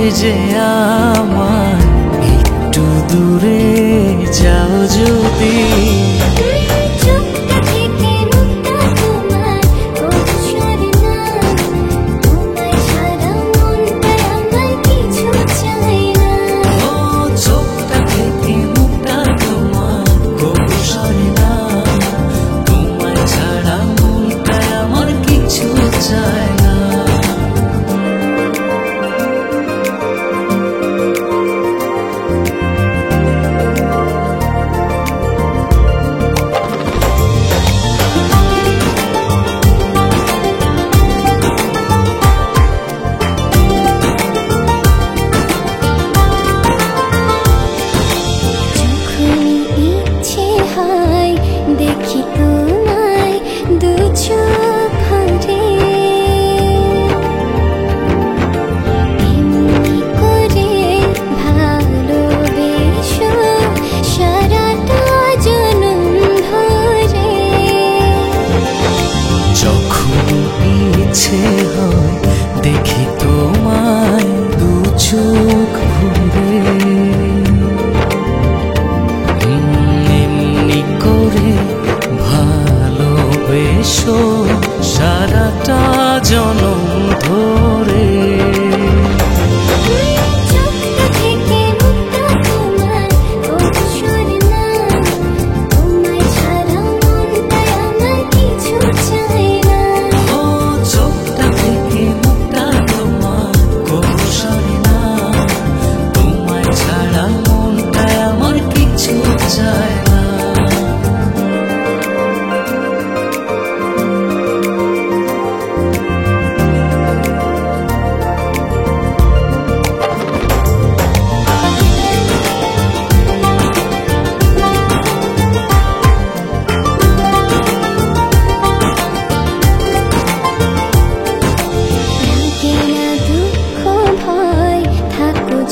হয় যে আমার একটু দূরে যাও যদি। দেখি তোমায় দু চোখ ভরে, এমনি করে ভালোবেসো সারাটা জনম ধরে। যখন ইচ্ছে হয় দেখি তোমায় দু চোখ ভরে, ভালোবেসো সারাটা জনম ধরে। চোখটা থেকে মুখটা তোমার কোনো সরে না, তোমায় ছাড়া মনটায় আমার কিছু চায় না।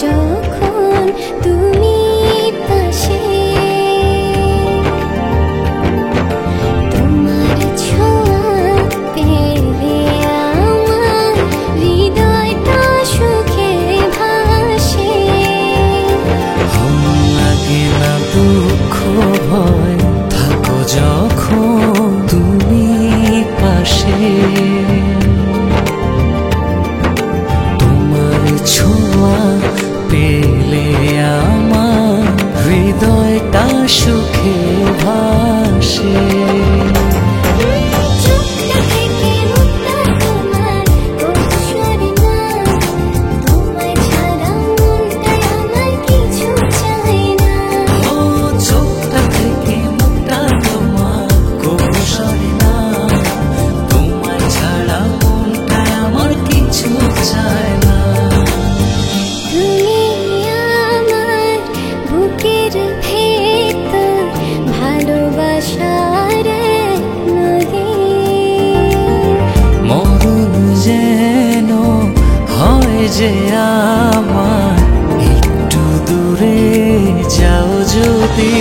যখন তুমি পাশে, তোমার ছোঁয়া পেলে আমার হৃদয়টা সুখে ভাসে। লাগে না দুঃখ ভয় থাকো যখন তুমি পাশে, তোমার ছোঁয়া পেলে আমার হৃদয়টা সুখে ভাসে। যে আমার একটু দূরে যাও যদি।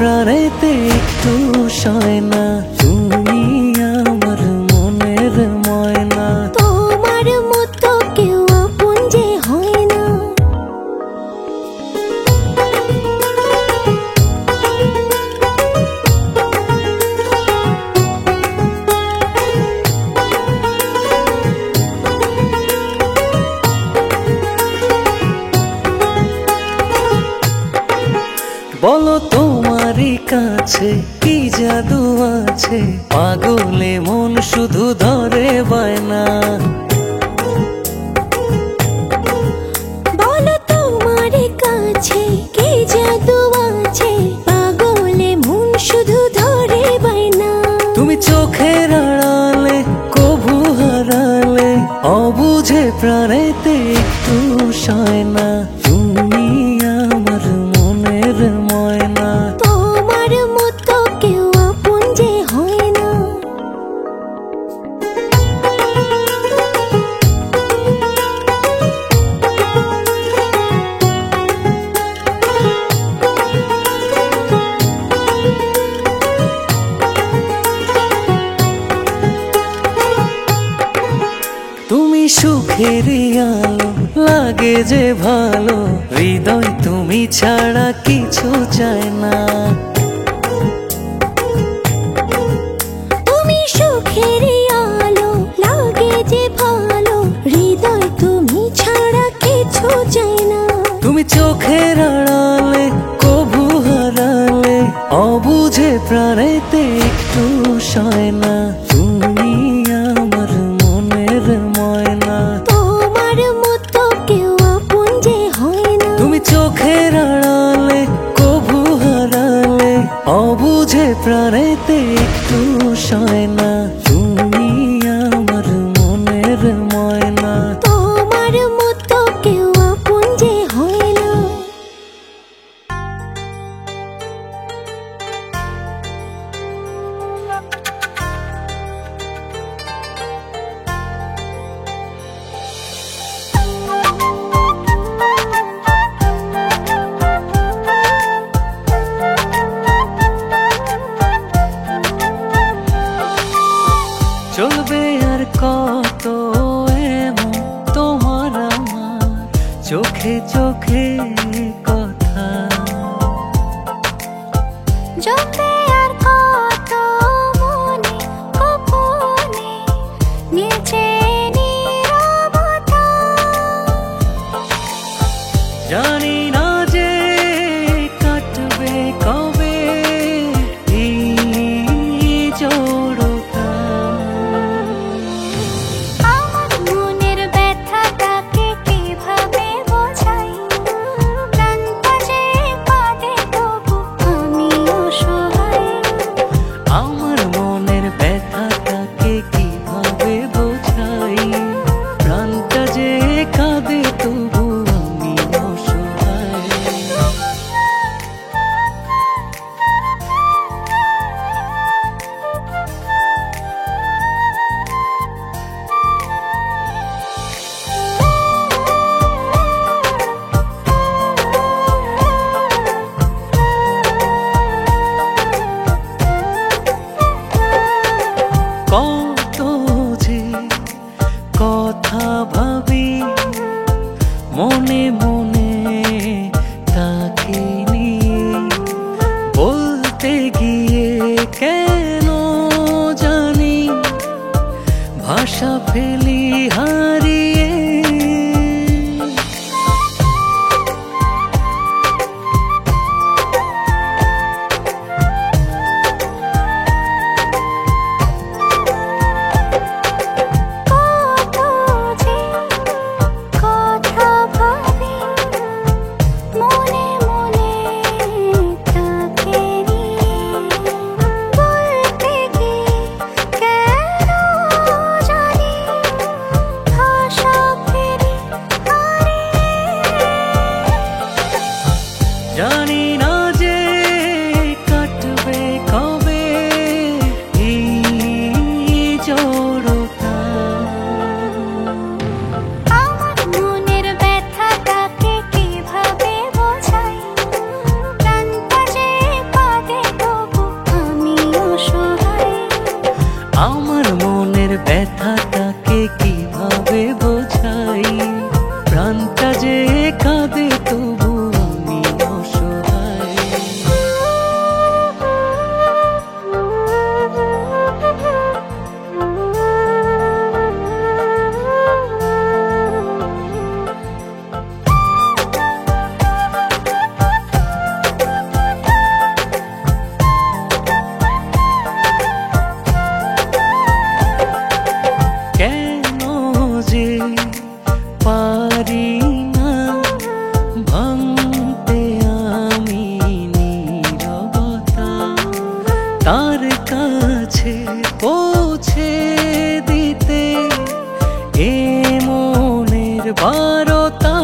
প্রাণেতে একটু সয় না, তুমি আমার মনের ময়না। তোমার মতো কেউ আপন যে হয় না। বলো তোমারই কাছে কি জাদু আছে, পাগলে মন শুধু ধরে বায়না। বলো তোমার কাছে কি জাদু আছে, পাগলে মন শুধু ধরে বায়না। তুমি চোখের আড়ালে কভু হারালে, অবুঝে প্রাণেতে একটু সয় না, তুমি আমার মনের ময়না। তোমার মতো কেউ আপন যে হয় না। তুমি সুখেরই আলো, লাগে যে ভালো, হৃদয় তুমি ছাড়া কিছু চায় না। তুমি সুখের আলো, লাগে যে ভালো, হৃদয় তুমি ছাড়া কিছু চাই না। তুমি চোখের আড়ালে কভু হারালে, অবুঝে প্রাণেতে একটু সয় না, তুমি আমার মনের ময়না। তোমার মতো কেউ আপন যে হয় না। তুমি চোখের আড়ালে কভু হারালে, অবুঝে প্রাণেতে একটু সয় না, তুমি আমার মনের ময়না। তোমার মতো কেউ আপন যে হয় না। চলবে আর কত এমন তোমার আমার, চোখে চোখে কথা। যতে আর কত মনে গোপনে নিচে নীরবতা। জানি না যে কাটবে কবে এই জড়তা। আমার মনের ব্যথাটাকে কিভাবে বোঝাই, প্রাণটা যে কাঁদে তবু আমি অসহায়। আমার মনের ব্যথাটাকে কিভাবে বোঝাই, প্রাণটা যে কাঁদে তবু আমি অসহায়। কত যে কথা ভাবি মনে মনে, তাকে নিয়ে বলতে গিয়ে কেন জানি ভাষা ফেলি হারিয়ে। কত যে কথা ভাবি মনে মনে, তাকে নিয়ে বলতে গিয়ে কেন জানি ভাষা তার কাছে পৌঁছে দিতে এ মনের বারতা।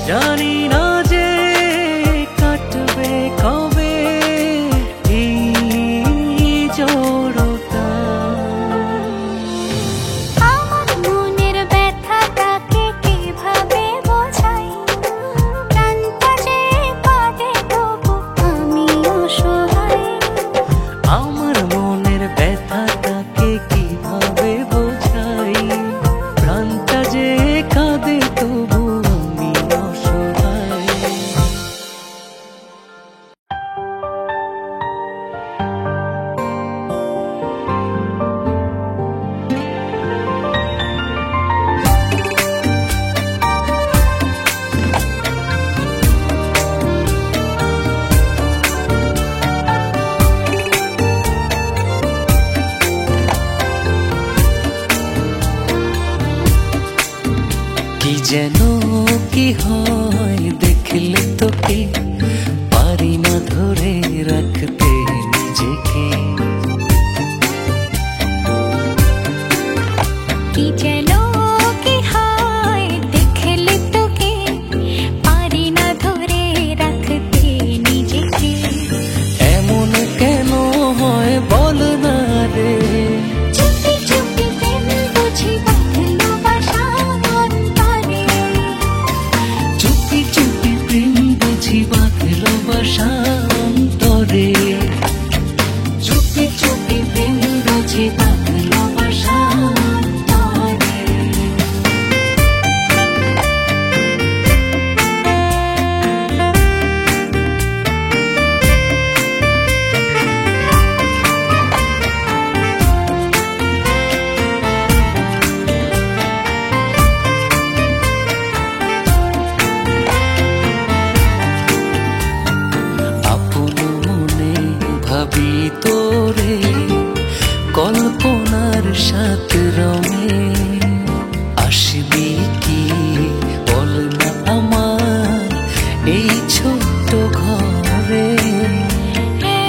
জানি না যে কাটবে কবে এই জড়তা। আমার মনের ব্যথাটাকে কিভাবে বোঝাই, প্রাণটা যে কাঁদে তবু আমি অসহায়। আমার মনের ব্যথাটাকে কিভাবে বোঝাই, প্রাণটা যে কাঁদে তবু আমি অসহায়। কি যেন কি হয় দেখলে তোকে, পারি না ধরে রাখতে নিজেকে। কি যেন কি হয় দেখলে তোকে, পারি না ধরে রাখতে নিজেকে। এমন কেন হয় বল না রে, চুপি চুপি প্রেম বুঝি বাঁধলো বাসা অন্তরে। চুপি চুপি প্রেম বুঝি বাঁধলো বাসা অন্তরে। চুপি চুপি প্রেম বুঝি বাঁধলো বাসা অন্তরে। আপন মনে ভাবি তোরে, কল্পনার সাত রঙে। আসবি কি বল না আমার এই ছোট্ট ঘরে।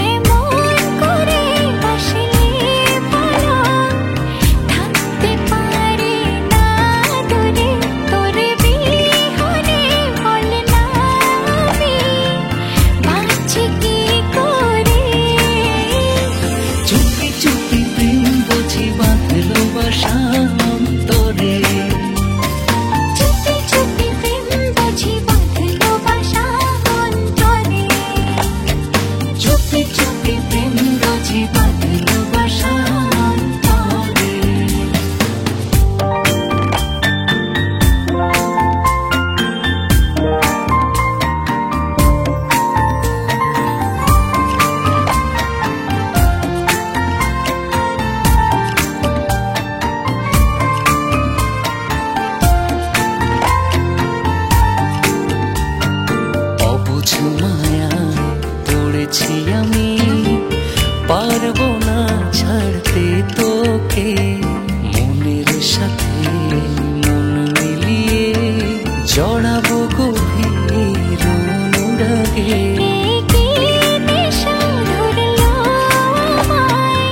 এমন করে বসলে বলো, থাকতে পারি না দূরে। তোর বিহনে বল না আমি বাঁচি কি করে। চুপি চুপি প্রেম বুঝি বাঁধলো বাসা অন্তরে। চুপি চুপি প্রেম বুঝি বাঁধলো বাসা অন্তরে। চুপি চুপি প্রেম বুঝি বাঁধলো বাসা অন্তরে। অবুঝ মায়ায় পড়েছি আমি, পারবো না ছাড়তে তোকে। মনের সাথে মন মিলিয়ে জড়াবো গভীর অনুরাগে। কি নেশা ধরলো আমায়,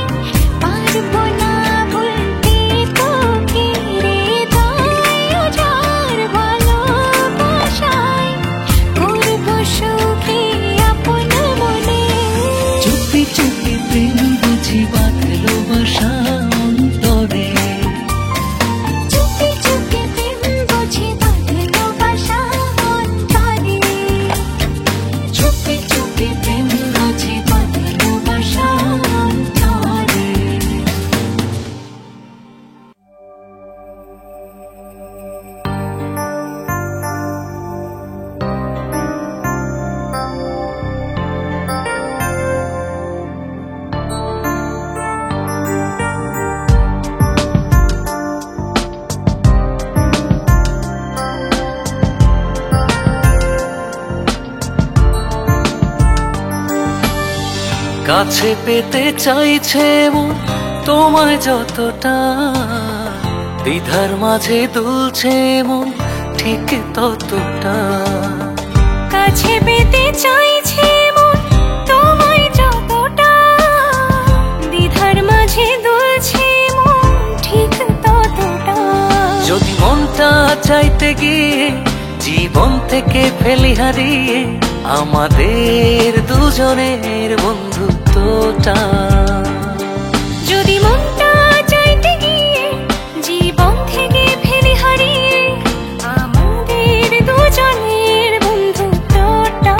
পারবো না ভুলতে তোকে। হৃদয় উজাড় ভালোবাসায় করবো সুখী আপন মনে। চুপি চুপি প্রেম বুঝি বাঁধলো বাসা অন্তরে। চুপি চুপি প্রেম বুঝি বাঁধলো বাসা অন্তরে। চুপি চুপি প্রেম বুঝি বাঁধলো বাসা অন্তরে। কাছে পেতে চাইছে মন তোমায় যতটা, দ্বিধার মাঝে দুলছে মন ঠিক ততটা। কাছে পেতে চাইছে মন তোমায় যতটা, দ্বিধার মাঝে দুলছে মন ঠিক ততটা। যদি মনটা চাইতে গিয়ে জীবন থেকে ফেলি হারিয়ে আমাদের দুজনের বন্ধুত্বটা। যদি মনটা চাইতে গিয়ে জীবন থেকে ফেলি হারিয়ে আমাদের দুজনের বন্ধুত্বটা।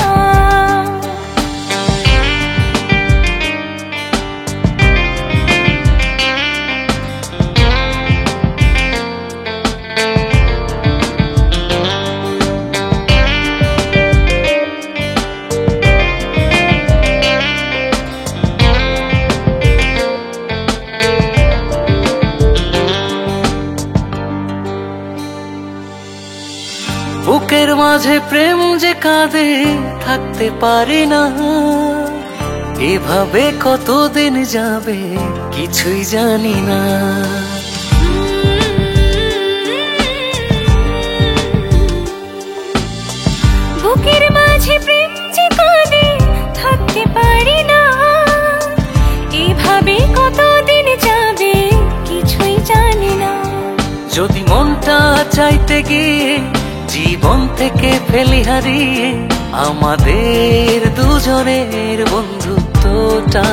বুকের মাঝে প্রেম যে কাঁদে থাকতে পারি না, এভাবে কতদিন যাবে কিছুই জানি না। বুকের মাঝে প্রেম যে কাঁদে থাকতে পারি না, এভাবে কতদিন যাবে কিছুই জানি না। যদি মনটা চাইতে গিয়ে জীবন থেকে ফেলি হারিয়ে আমাদের দুজনের বন্ধুত্বটা।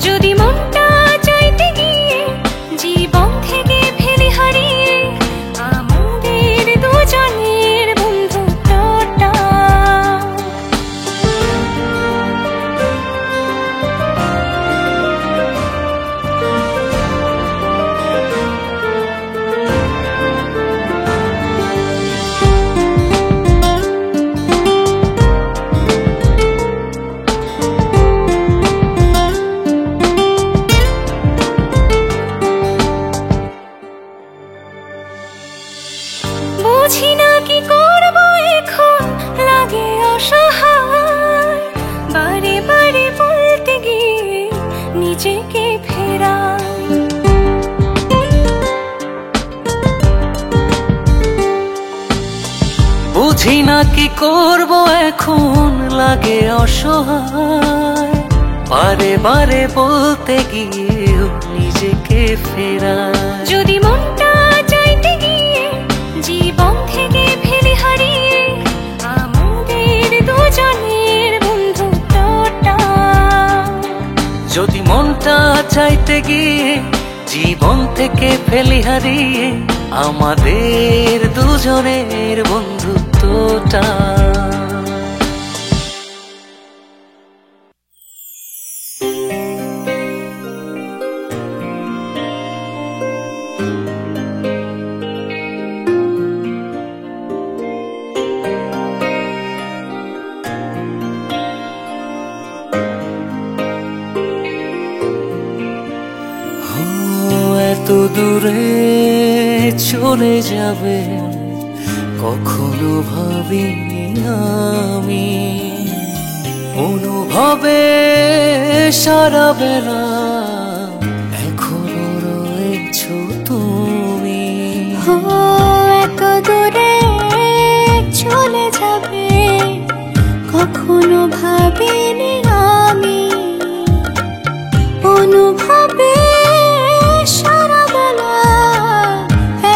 যদি মনটা চাইতে গিয়ে জীবন থেকে ফেলি হারিয়ে আমাদের দুজনের বন্ধুত্বটা। বুঝি না কি করবো এখন, লাগে অসহায়, বারে বারে বলতে গিয়ে নিজেকে ফেরাই। বুঝি না কি করব এখন, লাগে অসহায়, বারে বারে বলতে গিয়ে নিজেকে ফেরাই। যদি মনটা চাইতে গিয়ে জীবন থেকে ফেলি হারিয়ে আমাদের দুজনের বন্ধুত্বটা। যদি মনটা চাইতে গিয়ে জীবন থেকে ফেলি হারিয়ে আমাদের দুজনের বন্ধুত্বটা। এত দূরে চলে যাবে কখনো ভাবিনি আমি, অনুভবে সারা বেলা এখনো রয়েছ তুমি। এত দূরে চলে যাবে কখনো ভাবিনি আমি, অনুভবে সারা বেলা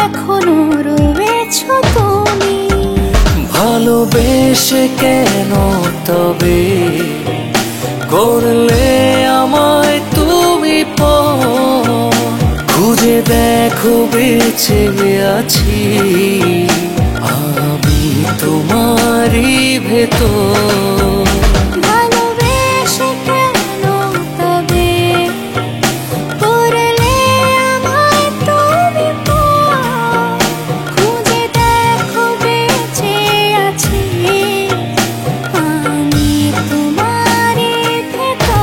এখনো রয়েছ তুমি। ভালোবেসে কেন তবে করলে আমায় তুমি খুঁজে দেখো বেঁচে আছি আমি তোমারই ভেতর। ভালোবেসে কেন তবে করলে আমায় তুমি খুঁজে দেখো বেঁচে আছি আমি তোমারই ভেতর।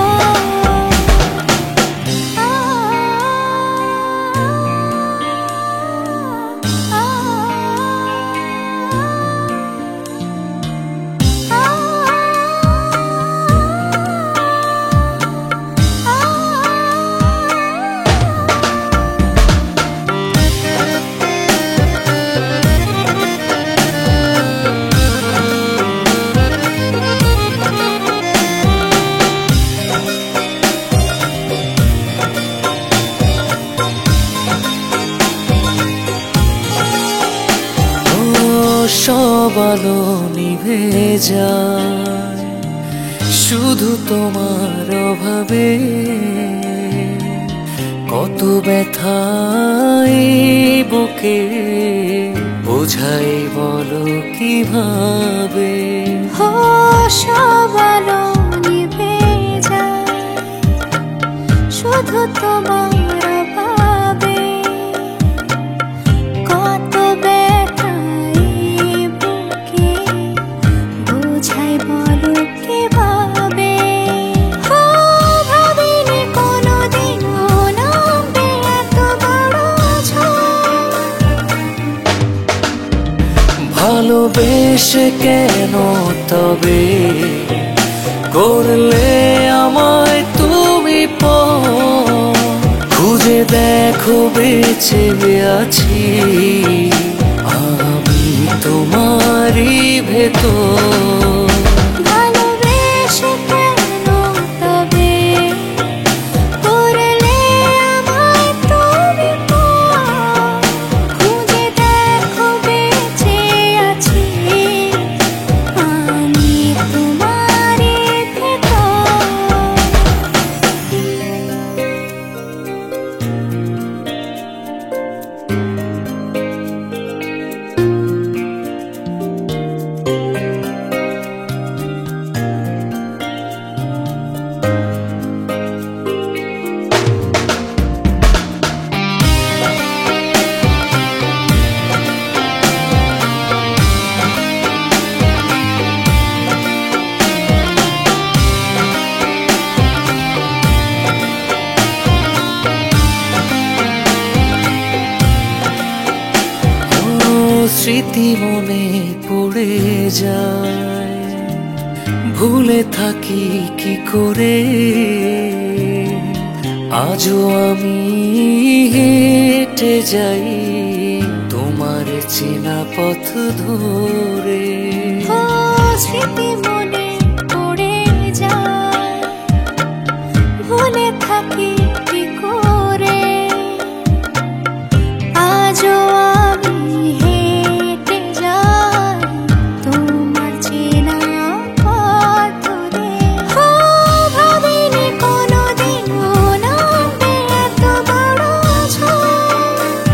আলো নিভে যায় শুধু তোমার অভাবে। কত ব্যথাই বুকে বোঝাই বলো কিভাবে। সব আলো নিভে যায় শুধু তোমার অভাবে। কত ব্যথাই বুকে বোঝাই বলো কিভাবে। ভাবিনি কোনোদিনও নামবে এত বড় ঝড়। ভালোবেসে কেন তবে করলে আমায় তুমি পর? খুঁজে দেখো বেঁচে আছি আমি তোমারই ভেতর। ভালোবেসে কেন তবে করলে আমায় তুমি পর? খুঁজে দেখো বেঁচে আছি আমি তোমারই ভেতর। স্মৃতি মনে পড়ে যায় ভুলে থাকি কি করে। আজও আমি হেঁটে যাই তোমার চেনা পথ ধরে। স্মৃতি মনে পড়ে যায় ভুলে থাকি কি করে। আজও আমি হেঁটে যাই তোমার চেনা পথ ধরে। ভাবিনি কোনোদিনও নামবে এত বড় ঝড়।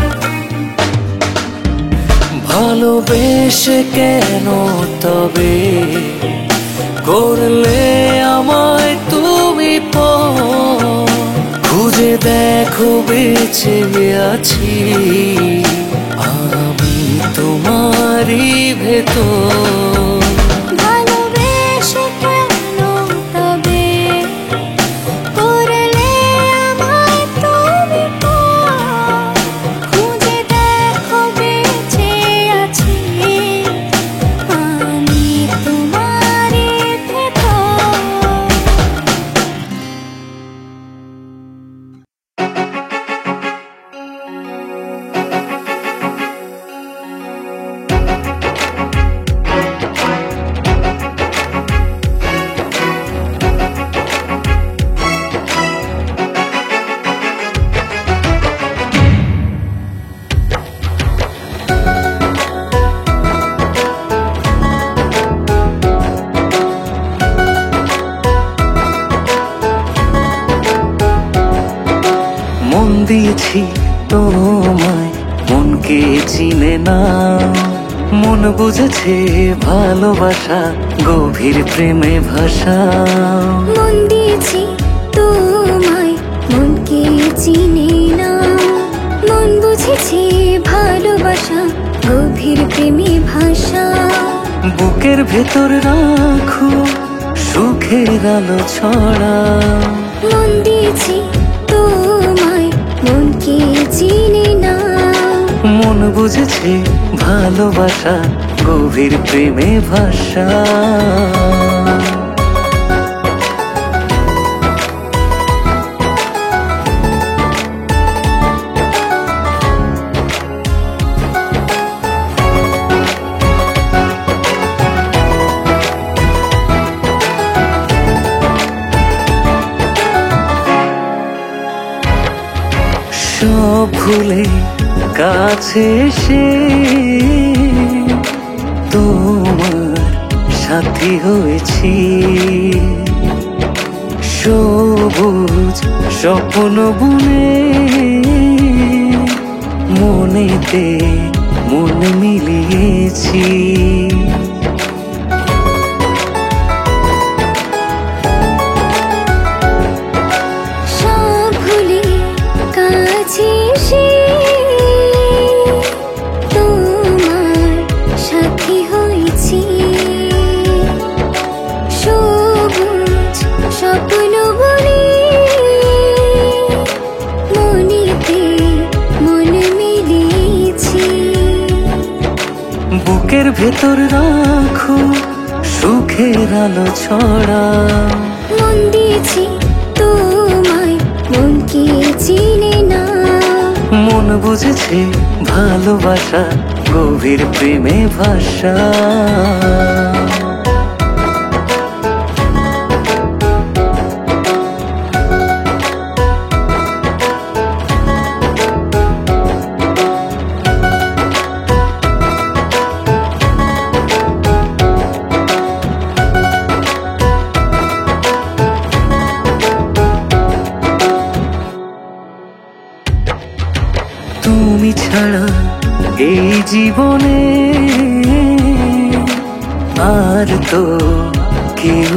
ভালোবেসে কেন তবে করলে আমায় তুমি পর? খুঁজে দেখো বেঁচে আছি আমি তোমারই ভেতর। ভালোবেসে কেন তবে করলে আমায় তুমি পর? খুঁজে দেখো বেঁচে আছি আমি তোমারই ভেতর। মন দিয়েছি তোমায় মনকে চিনে না। মন বুঝেছে ভালোবাসা গভীর প্রেমে ভাষা। মন দিয়েছি তোমায় মনকে চিনি না। মন বুঝেছি ভালোবাসা গভীর প্রেমী ভাষা। বুকের ভেতর রাখো সুখের আলো ছড়া। মন দিয়েছি তোমায় মনকে চিনি না। মন বুঝেছে ভালোবাসা গভীর প্রেমে ভাষা। সব ভুলে কাছে এসে তোমার সাথী হয়েছি। সবুজ স্বপ্ন বুনে মনেতে মন মিলিয়েছি। সব ভুলে কাছে এসে তোমার সাথী হয়েছি। সবুজ স্বপ্ন বুনে মনেতে মন মিলিয়েছি। বুকের ভেতর রাখো সুখের আলো ছড়া। মন দিয়েছি তোমায়, মনকে চিনে না। মন বুঝেছে ভালোবাসা গভীর প্রেমে ভাষা। তুমি ছাড়া এই জীবনে আর তো কেউ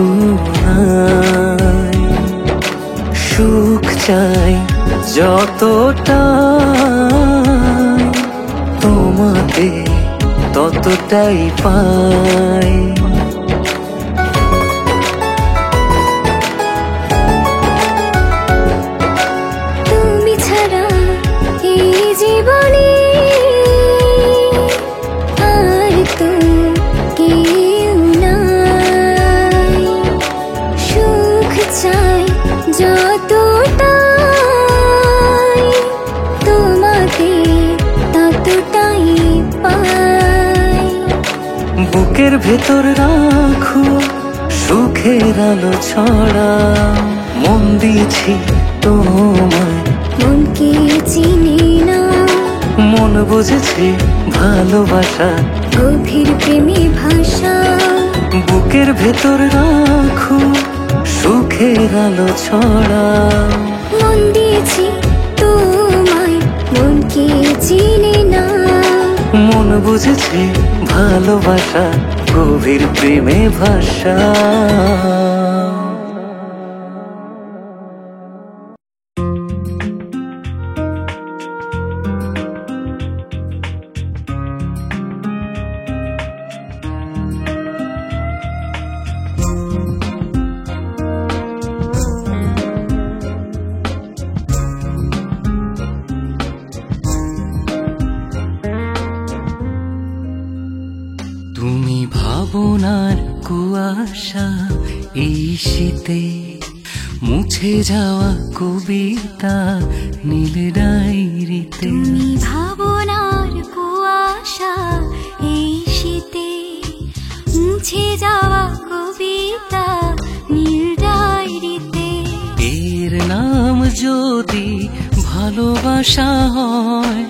নাই। সুখ চাই যতটা তোমাতে ততটাই পাই। তুমি ছাড়া এই জীবনে আর তো কেউ নাই। সুখ চাই যতটাই তোমাতে ততটাই পাই। বুকের ভেতর রাখো সুখের আলো ছড়া। মন দিয়েছি তোমায়, মনকে চিনি না। মন বুঝেছে ভালোবাসা গভীর প্রেমী ভাষা। বুকের ভেতর রাখো সুখের আলো ছড়া। মন দিয়েছি তোমায়, মনকে চিনি না। মন বুঝেছে ভালোবাসা গভীর প্রেমে ভাষা। তুমি ভাবনার কুয়াশা এই শীতে মুছে যাওয়া কবিতা নীল ডায়েরিতে। তুমি ভাবনার কুয়াশা এই শীতে মুছে যাওয়া কবিতা নীল ডায়েরিতে। এর নাম যদি ভালোবাসা হয়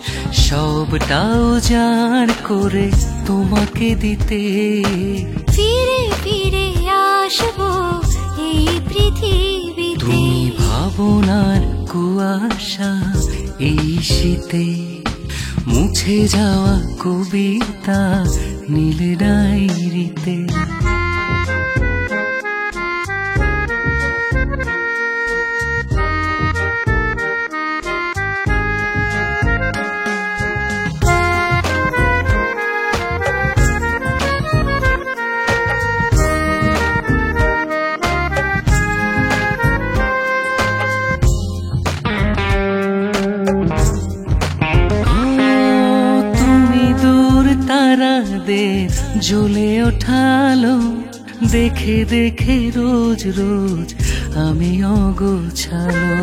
সবটাও জার করে তোমাকে দিতে। ফিরে ফিরে আসবো এই পৃথিবীতে। তুমি ভাবনার কুয়াশা এই শীতে মুছে যাওয়া কবিতা নীল ডায়েরিতে। জ্বলে ওঠালো দেখে দেখে রোজ রোজ আমি অগোছালো।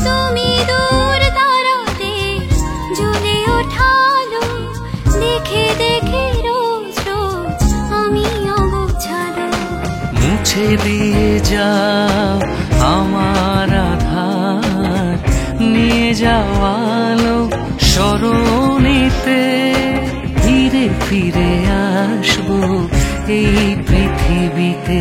তুমি দূর তারাতে জ্বলে ওঠালো দেখে দেখে রোজ রোজ আমি অগোছালো। মুছে দিয়ে যাও আমার আধার, নিয়ে যাও আলো স্মরণেতে ফিরে ফিরে আসবো এই পৃথিবীতে।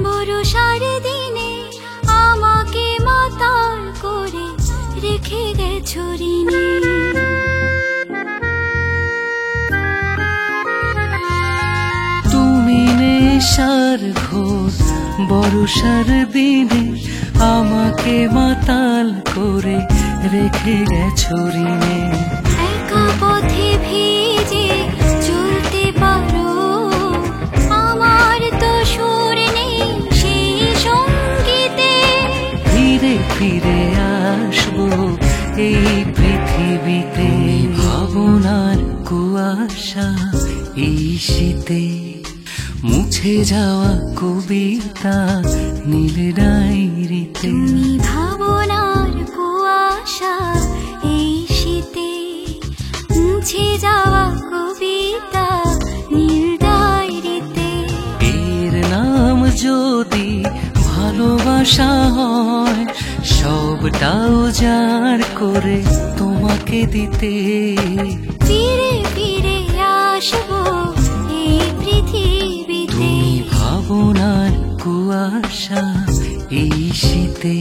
বর্ষার দিনে আমাকে মাতাল করে রেখে গেছো ঋণে। তুমি নেশার ঘোর বর্ষার দিনে আমাকে মাতাল করে রেখে গেছো ঋণে। একা পথে ভিজে চলতে পারো, আমার তো সুর নেই সেই সঙ্গীতে। ফিরে ফিরে আসবো এই পৃথিবীতে। ভাবনার কুয়াশা এই শীতে, মুছে যাওয়া কবিতা নীল ডায়েরিতে। তুমি ভাবনার কুয়াশা এই শীতে, মুছে যাওয়া কবিতা নীল ডায়েরিতে। এর নাম যদি ভালোবাসা হয়, সবটাও জার করে তোমাকে দিতে। ফিরে ফিরে আসবো এই পৃথিবীতে। তুমি ভাবনার কুয়াশা এই শীতে,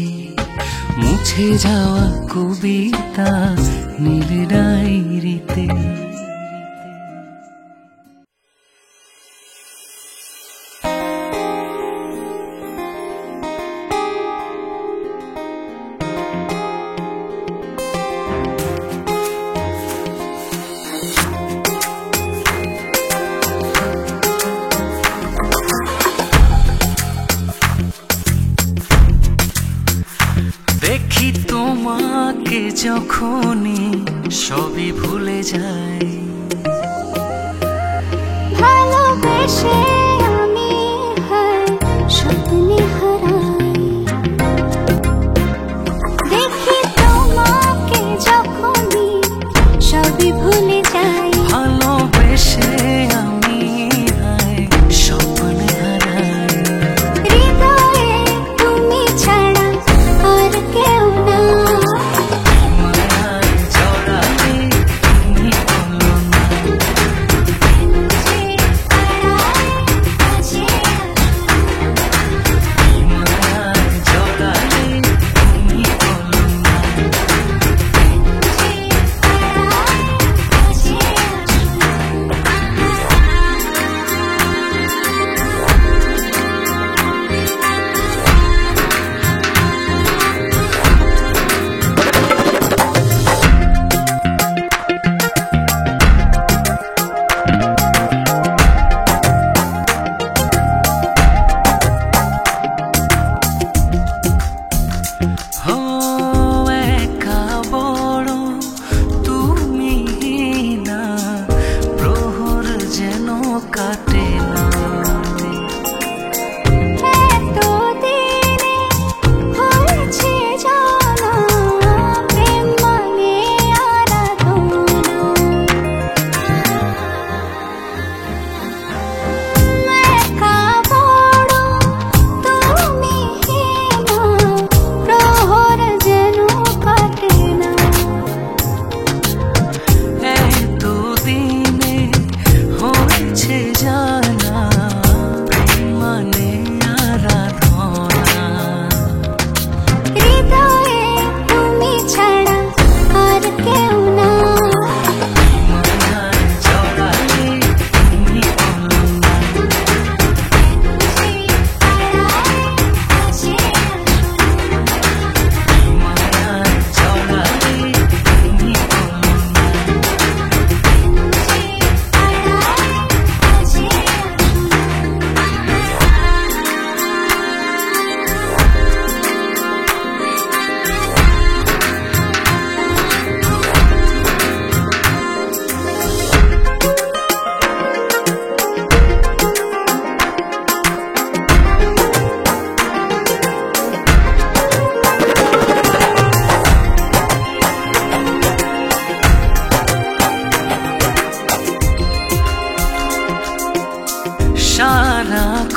মুছে যাওয়া কবিতা নীল ডায়েরিতে। দেখি তোমাকে যখনই সবই ভুলে যাই, ভালোবেসে আমি হয় স্বপ্নে হারাই। দেখি তোমাকে যখনই সবই ভুলে যাই, ভালোবেসে আমি হয় স্বপ্নে হারাই। হৃদয়ে তুমি ছাড়া আর কেউ না, মায়ায় জড়ালে তুমি বলো না। যে হারাই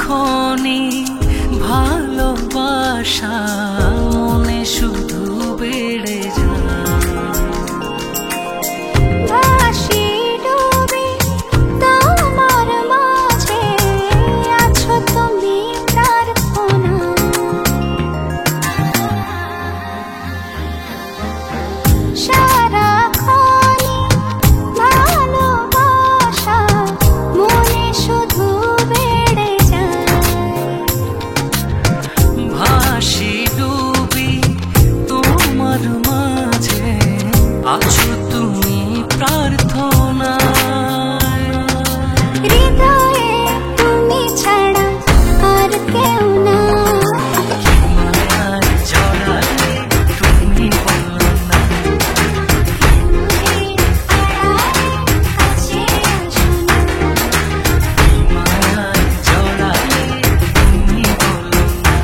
সারাক্ষণই ভালোবাসা মনে শুধু বেড়ে যায়। ভাসি ডুবি তোমার মাঝে, আছো তুমি প্রার্থনা। সারাক্ষণই ভালোবাসা মনে শুধু বেড়ে যায়। ভাসি ডুবি তোমার মাঝে, আছো তুমি প্রার্থনায়। হৃদয়ে তুমি ছাড়া আর কেউ না। মায়ায় জড়ালে তুমি বলো না, কাছে আসো না। মায়ায় জড়ালে তুমি বলো না।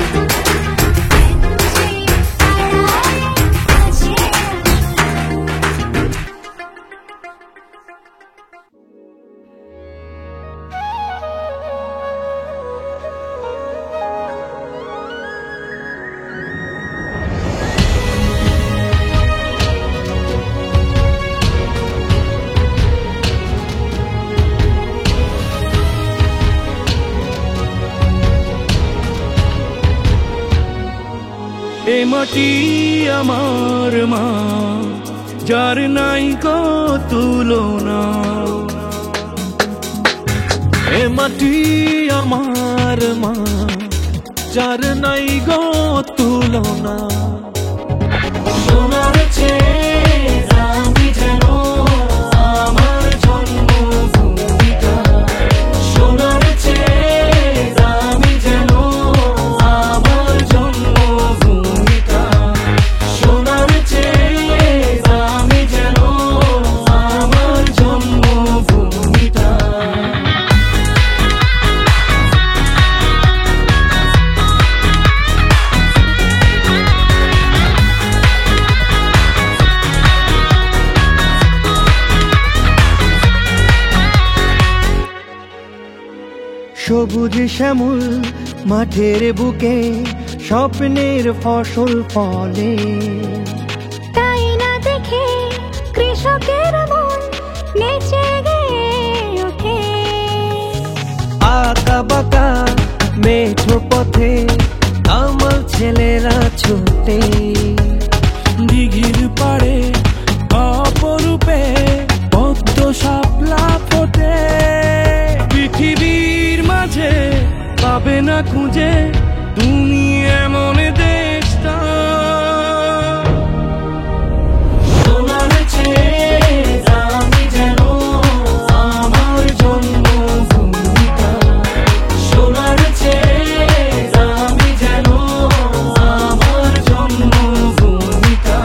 এ মাটি আমার মা, যার নাই গো তুলনা। এ মাটি আমার মা, যার নাই গো তুলনা। সোনার চেয়ে দামি যেন আমার জন্মভূমিটা, সোনার চেয়ে দামি যেন আমার জন্মভূমিটা, সোনার চেয়ে দামি যেন আমার জন্মভূমিটা। সবুজ শ্যামল মাঠের বুকে স্বপ্নের ফসল ফলে, তাই না দেখে কৃষকের মন নেচে গেয়ে ওঠে। আঁকা বাঁকা মেঠো পথে আমার ছেলেরা ছোটে, দিঘির পাড়ে অপরূপে পদ্ম শাপলা ফোটে। পৃথিবীর মাঝে পাবে না খুঁজে তুমি এমন দেশটা, সোনার চেয়ে দামি যেন আমার জন্মভূমিটা, সোনার চেয়ে দামি যেন আমার জন্মভূমিটা,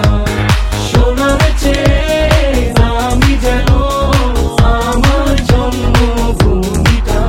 সোনার চেয়ে দামি যেন আমার জন্মভূমিটা।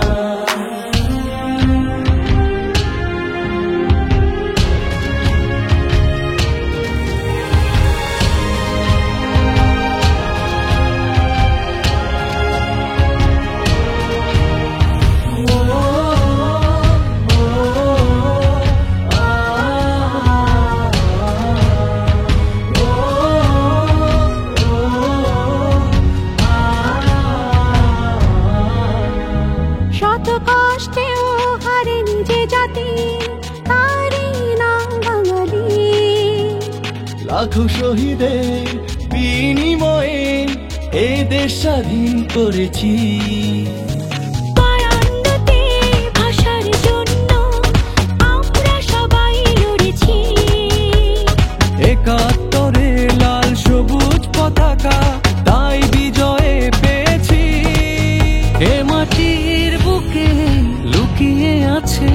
শত কষ্টেও হারেনি যে জাতি, তারই নাম বাঙালি। লাখো শহীদের বিনিময়ে এ দেশ স্বাধীন করেছি। কারান্দতে ভাষার জন্য আমরা সবাই লড়েছি। একাত্তরে লাল সবুজ পতাকা তাই বিজয়ে পেয়েছি। এ মাটির বুকে লুকিয়ে আছে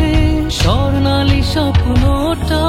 স্বর্ণালী স্বপ্নটা।